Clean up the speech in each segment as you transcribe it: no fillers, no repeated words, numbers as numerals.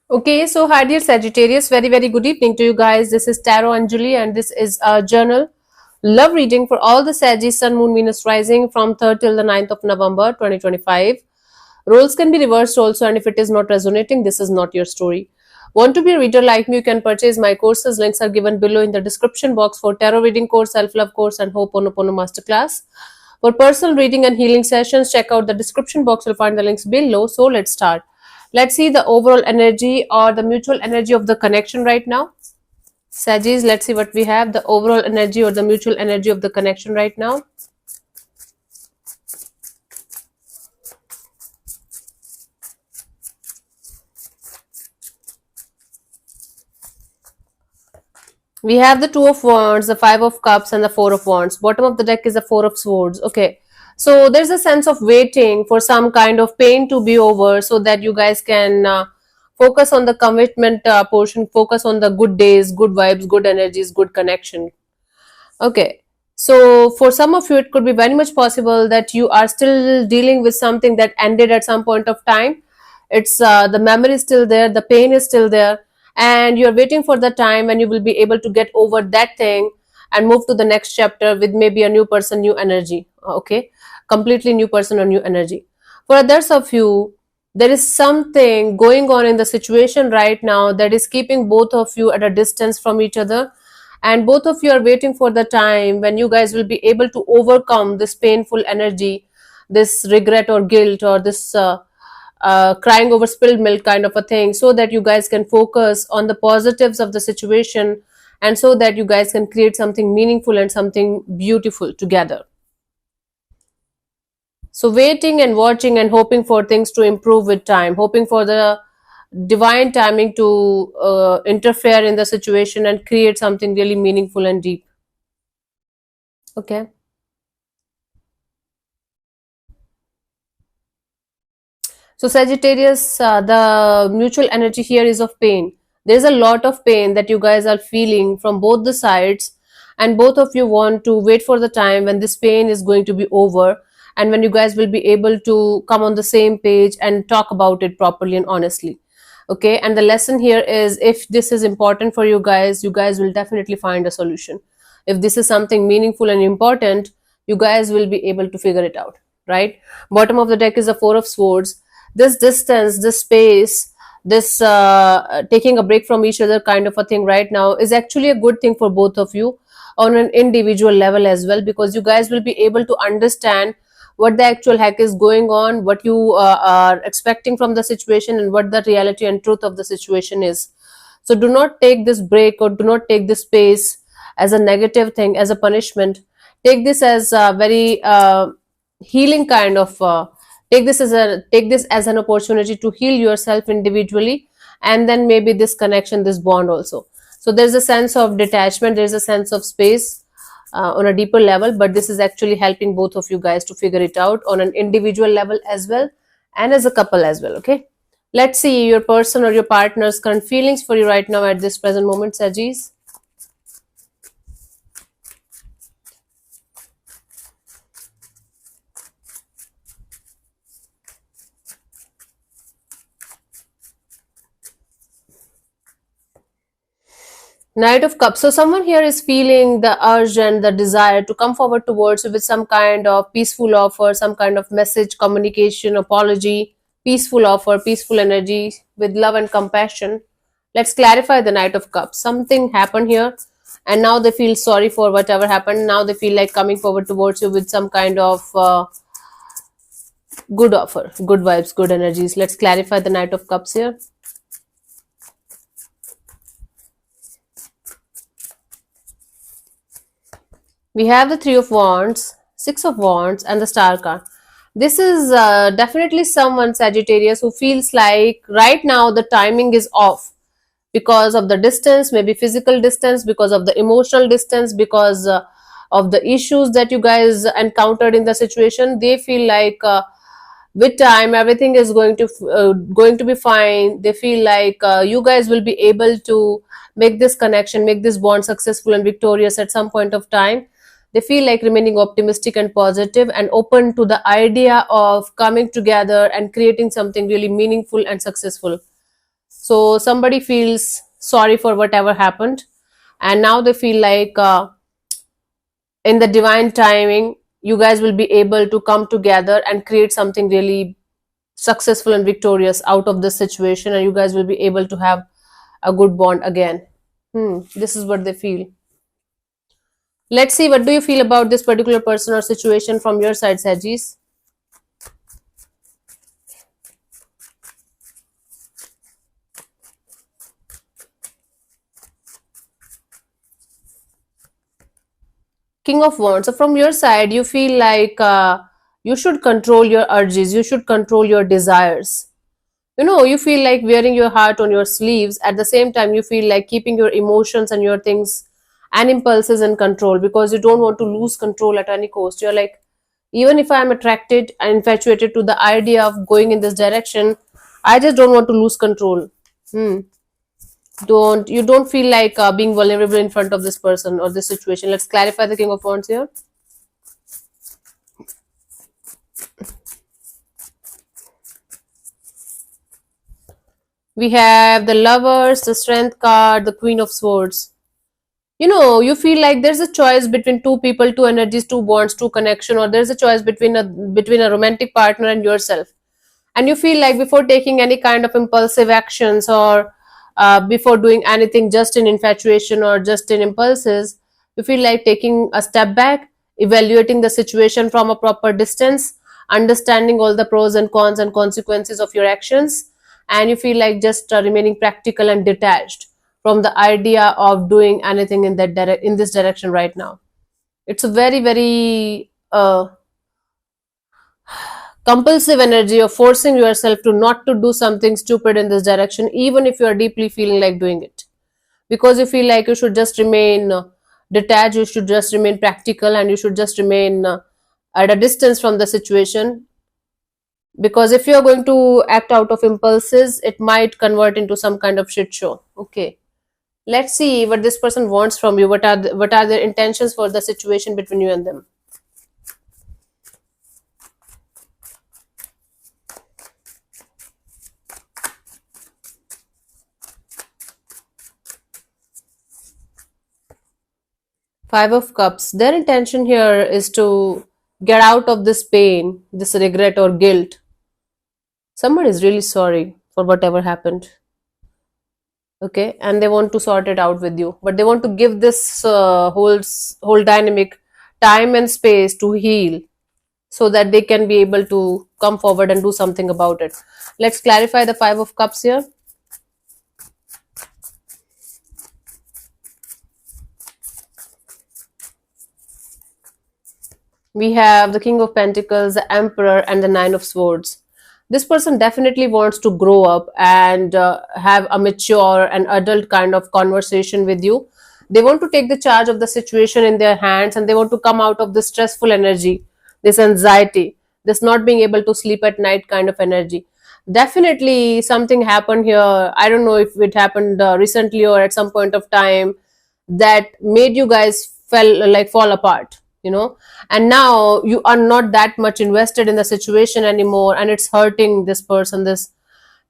Okay, so hi dear Sagittarius, very good evening to you guys. This is Tarot Anjali and this is a journal love reading for all the Sagittarius Sun, Moon, Venus rising from 3rd till the 9th of November 2025. Roles can be reversed also, and if it is not resonating, this is not your story. Want to be a reader like me? You can purchase my courses. Links are given below in the description box for tarot reading course, self-love course, and Ho'oponopono masterclass. For personal reading and healing sessions, check out the description box. You'll find the links below. So let's start. Let's see the overall energy or the mutual energy of the connection right now. Sagis, let's see what we have. The overall energy or the mutual energy of the connection right now. We have the Two of Wands, the Five of Cups, and the Four of Wands. Bottom of the deck is the Four of Swords. Okay. So there's a sense of waiting for some kind of pain to be over so that you guys can focus on the commitment portion, focus on the good days, good vibes, good energies, good connection. Okay. So for some of you, it could be very much possible that you are still dealing with something that ended at some point of time. It's the memory is still there, the pain is still there, and you're waiting for the time when you will be able to get over that thing and move to the next chapter with maybe a new person, new energy. Okay. Completely new person or new energy. For others of you, there is something going on in the situation right now that is keeping both of you at a distance from each other, and both of you are waiting for the time when you guys will be able to overcome this painful energy, this regret or guilt or this crying over spilled milk kind of a thing, so that you guys can focus on the positives of the situation, and so that you guys can create something meaningful and something beautiful together. So waiting and watching and hoping for things to improve with time, hoping for the divine timing to interfere in the situation and create something really meaningful and deep. Okay. So Sagittarius, the mutual energy here is of pain. There's a lot of pain that you guys are feeling from both the sides, and both of you want to wait for the time when this pain is going to be over, and when you guys will be able to come on the same page and talk about it properly and honestly. Okay, and the lesson here is, if this is important for you guys will definitely find a solution. If this is something meaningful and important, you guys will be able to figure it out, right? Bottom of the deck is the Four of Swords. This distance, this space, this taking a break from each other kind of a thing right now is actually a good thing for both of you on an individual level as well, because you guys will be able to understand what the actual heck is going on, what you are expecting from the situation, and what the reality and truth of the situation is. So do not take this break or do not take this space as a negative thing, as a punishment. Take this as a very healing kind of take this as an opportunity to heal yourself individually, and then maybe this connection, this bond also. So there's a sense of detachment, there's a sense of space on a deeper level, but this is actually helping both of you guys to figure it out on an individual level as well, and as a couple as well. Okay, let's see your person or your partner's current feelings for you right now at this present moment, Sagis. Knight of Cups. So someone here is feeling the urge and the desire to come forward towards you with some kind of peaceful offer, some kind of message, communication, apology, peaceful offer, peaceful energy with love and compassion. Let's clarify the Knight of Cups. Something happened here, and now they feel sorry for whatever happened. Now they feel like coming forward towards you with some kind of good offer, good vibes, good energies. Let's clarify the Knight of Cups here. We have the Three of Wands, Six of Wands, and the Star card. This is definitely someone, Sagittarius, who feels like right now the timing is off because of the distance, maybe physical distance, because of the emotional distance, because of the issues that you guys encountered in the situation. They feel like with time everything is going to be fine. They feel like you guys will be able to make this connection, make this bond successful and victorious at some point of time. They feel like remaining optimistic and positive and open to the idea of coming together and creating something really meaningful and successful. So somebody feels sorry for whatever happened, and now they feel like in the divine timing, you guys will be able to come together and create something really successful and victorious out of this situation, and you guys will be able to have a good bond again. This is what they feel. Let's see, what do you feel about this particular person or situation from your side, Sajis? King of Wands. So from your side, you feel like you should control your urges, you should control your desires. You feel like wearing your heart on your sleeves. At the same time, you feel like keeping your emotions and your things and impulses in control, because you don't want to lose control at any cost. You're like, even if I'm attracted and infatuated to the idea of going in this direction, I just don't want to lose control. Hmm. Don't feel like being vulnerable in front of this person or this situation. Let's clarify the King of Wands here. We have the Lovers, the Strength card, the Queen of Swords. You feel like there's a choice between two people, two energies, two bonds, two connection, or there's a choice between a romantic partner and yourself. And you feel like before taking any kind of impulsive actions, or before doing anything just in infatuation or just in impulses, you feel like taking a step back, evaluating the situation from a proper distance, understanding all the pros and cons and consequences of your actions, and you feel like just remaining practical and detached from the idea of doing anything in this direction right now. It's a very, very compulsive energy of forcing yourself to not to do something stupid in this direction, even if you are deeply feeling like doing it, because you feel like you should just remain detached, you should just remain practical, and you should just remain at a distance from the situation, because if you are going to act out of impulses, it might convert into some kind of shit show. Okay, let's see what this person wants from you. What are their intentions for the situation between you and them? Five of Cups. Their intention here is to get out of this pain, this regret or guilt. Someone is really sorry for whatever happened. Okay, and they want to sort it out with you, but they want to give this whole dynamic time and space to heal, so that they can be able to come forward and do something about it. Let's clarify the Five of Cups here. We have the King of Pentacles, the Emperor, and the Nine of Swords. This person definitely wants to grow up and have a mature and adult kind of conversation with you. They want to take the charge of the situation in their hands, and they want to come out of this stressful energy, this anxiety, this not being able to sleep at night kind of energy. Definitely something happened here. I don't know if it happened recently or at some point of time that made you guys fall apart, and now you are not that much invested in the situation anymore, and it's hurting this person, this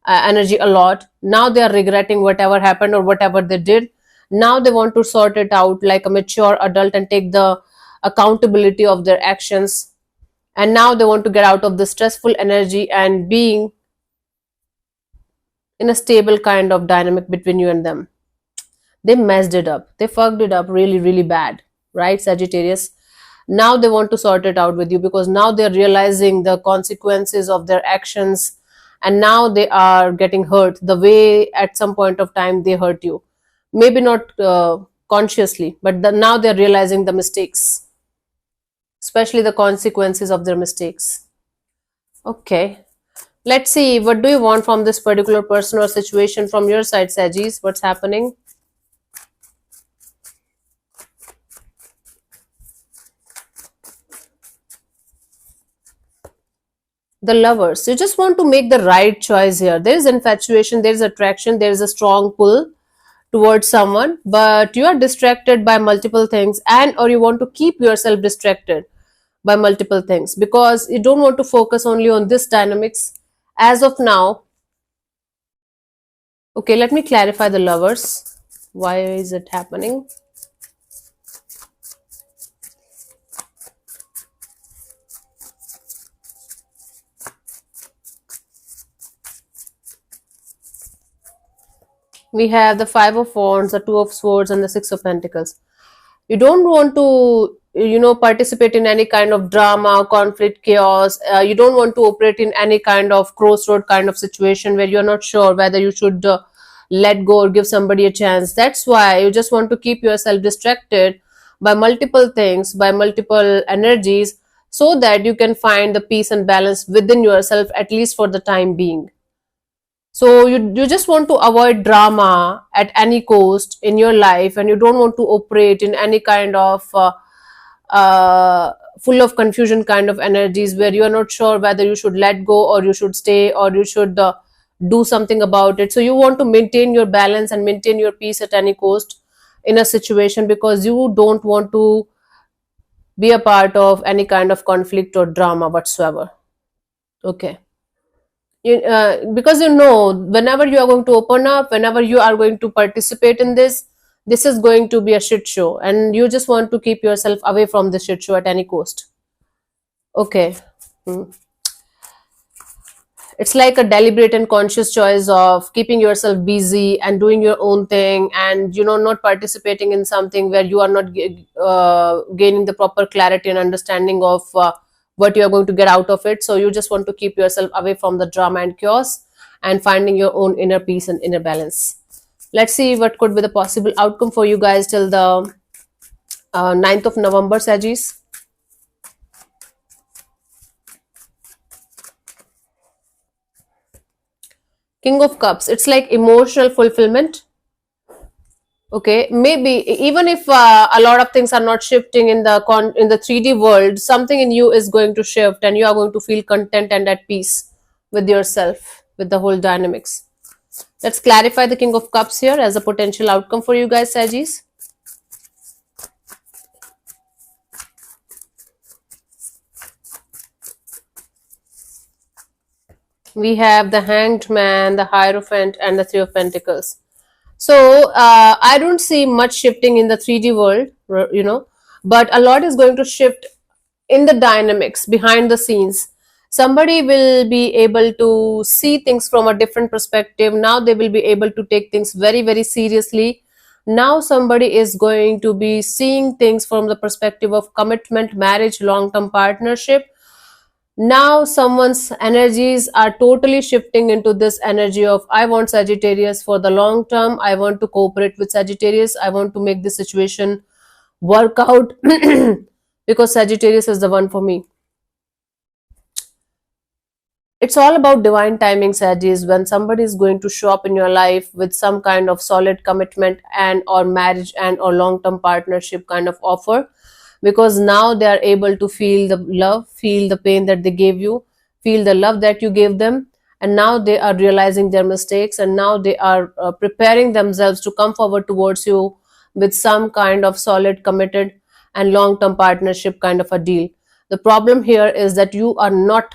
energy a lot. Now they are regretting whatever happened or whatever they did. Now they want to sort it out like a mature adult and take the accountability of their actions, and now they want to get out of the stressful energy and being in a stable kind of dynamic between you and them. They messed it up, they fucked it up really, really bad, right, Sagittarius? Now they want to sort it out with you, because now they're realizing the consequences of their actions, and now they are getting hurt the way at some point of time they hurt you. Maybe not consciously, but now they're realizing the mistakes, especially the consequences of their mistakes. Okay, let's see, what do you want from this particular person or situation from your side, Sagis? What's happening? The Lovers. You just want to make the right choice here. There is infatuation, there is attraction, there is a strong pull towards someone, but you are distracted by multiple things, and or you want to keep yourself distracted by multiple things, because you don't want to focus only on this dynamics as of now. Okay, let me clarify the lovers. Why is it happening? We have the Five of Wands, the Two of Swords, and the Six of Pentacles. You don't want to, participate in any kind of drama, conflict, chaos. You don't want to operate in any kind of crossroad kind of situation where you're not sure whether you should let go or give somebody a chance. That's why you just want to keep yourself distracted by multiple things, by multiple energies, so that you can find the peace and balance within yourself, at least for the time being. So you just want to avoid drama at any cost in your life, and you don't want to operate in any kind of full of confusion kind of energies where you are not sure whether you should let go or you should stay or you should do something about it. So you want to maintain your balance and maintain your peace at any cost in a situation, because you don't want to be a part of any kind of conflict or drama whatsoever. Okay. Because whenever you are going to open up, whenever you are going to participate in this is going to be a shit show, and you just want to keep yourself away from the shit show at any cost. Okay. Hmm. It's like a deliberate and conscious choice of keeping yourself busy and doing your own thing, and not participating in something where you are not gaining the proper clarity and understanding of what you are going to get out of it. So you just want to keep yourself away from the drama and chaos and finding your own inner peace and inner balance. Let's see what could be the possible outcome for you guys till the 9th of November, Sagis. King of Cups, it's like emotional fulfillment. Okay, maybe even if a lot of things are not shifting in the 3D world, something in you is going to shift, and you are going to feel content and at peace with yourself, with the whole dynamics. Let's clarify the King of Cups here as a potential outcome for you guys, Sagittarius. We have the Hanged Man, the Hierophant, and the Three of Pentacles. So I don't see much shifting in the 3D world, but a lot is going to shift in the dynamics behind the scenes. Somebody will be able to see things from a different perspective. Now they will be able to take things very, very seriously. Now somebody is going to be seeing things from the perspective of commitment, marriage, long-term partnership. Now someone's energies are totally shifting into this energy of, I want Sagittarius for the long term. I want to cooperate with Sagittarius. I want to make this situation work out because Sagittarius is the one for me. It's all about divine timing, Sagittarius. When somebody is going to show up in your life with some kind of solid commitment and or marriage and or long-term partnership kind of offer, because now they are able to feel the love, feel the pain that they gave you, feel the love that you gave them, and now they are realizing their mistakes, and now they are preparing themselves to come forward towards you with some kind of solid, committed and long-term partnership kind of a deal. The problem here is that you are not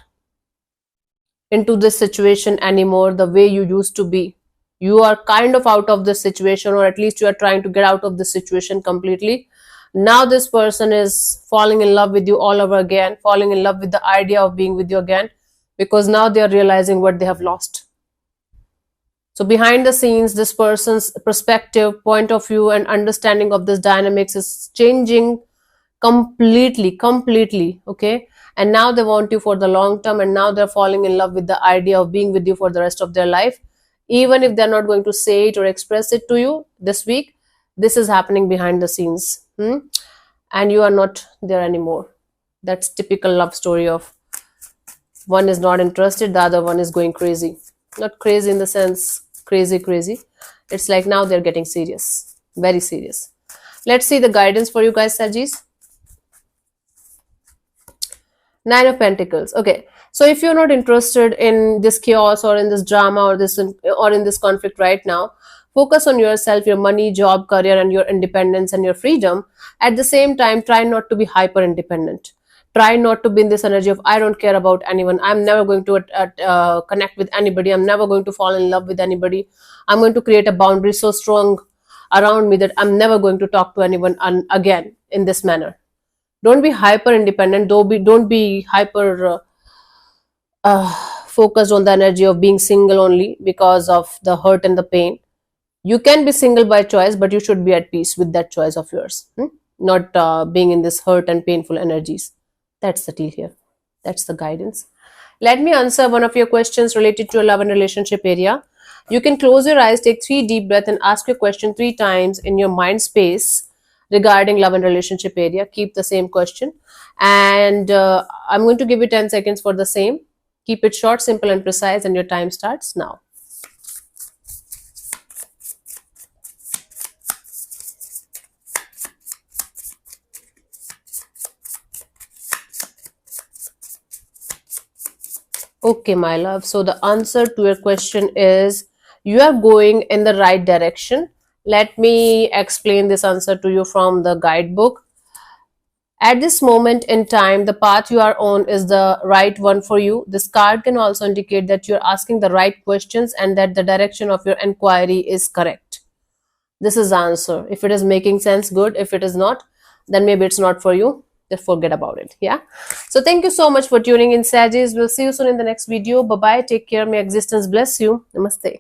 into this situation anymore the way you used to be. You are kind of out of this situation, or at least you are trying to get out of this situation completely. Now this person is falling in love with you all over again, falling in love with the idea of being with you again, because now they are realizing what they have lost. So behind the scenes, this person's perspective, point of view and understanding of this dynamics is changing completely, okay? And now they want you for the long term, and now they're falling in love with the idea of being with you for the rest of their life. Even if they're not going to say it or express it to you this week, this is happening behind the scenes. And you are not there anymore. That's typical love story of one is not interested, the other one is going crazy. Not crazy in the sense crazy. It's like now they're getting serious, very serious. Let's see the guidance for you guys, Sagittarius. Nine of Pentacles. Okay, so if you're not interested in this chaos or in this drama or in this conflict right now, focus on yourself, your money, job, career, and your independence and your freedom. At the same time, try not to be hyper independent. Try not to be in this energy of I don't care about anyone, I'm never going to connect with anybody, I'm never going to fall in love with anybody, I'm going to create a boundary so strong around me that I'm never going to talk to anyone again in this manner. Don't be hyper independent, don't be hyper focused on the energy of being single only because of the hurt and the pain. You can be single by choice, but you should be at peace with that choice of yours. Not being in this hurt and painful energies. That's the deal here. That's the guidance. Let me answer one of your questions related to your love and relationship area. You can close your eyes, take 3 deep breaths, and ask your question 3 times in your mind space regarding love and relationship area. Keep the same question. And I'm going to give you 10 seconds for the same. Keep it short, simple, and precise, and your time starts now. Okay, my love. So the answer to your question is you are going in the right direction. Let me explain this answer to you from the guidebook. At this moment in time, the path you are on is the right one for you. This card can also indicate that you're asking the right questions and that the direction of your inquiry is correct. This is the answer. If it is making sense, good. If it is not, then maybe it's not for you. Just forget about it. Yeah. So thank you so much for tuning in, Sages. We'll see you soon in the next video. Bye bye. Take care. May existence bless you. Namaste.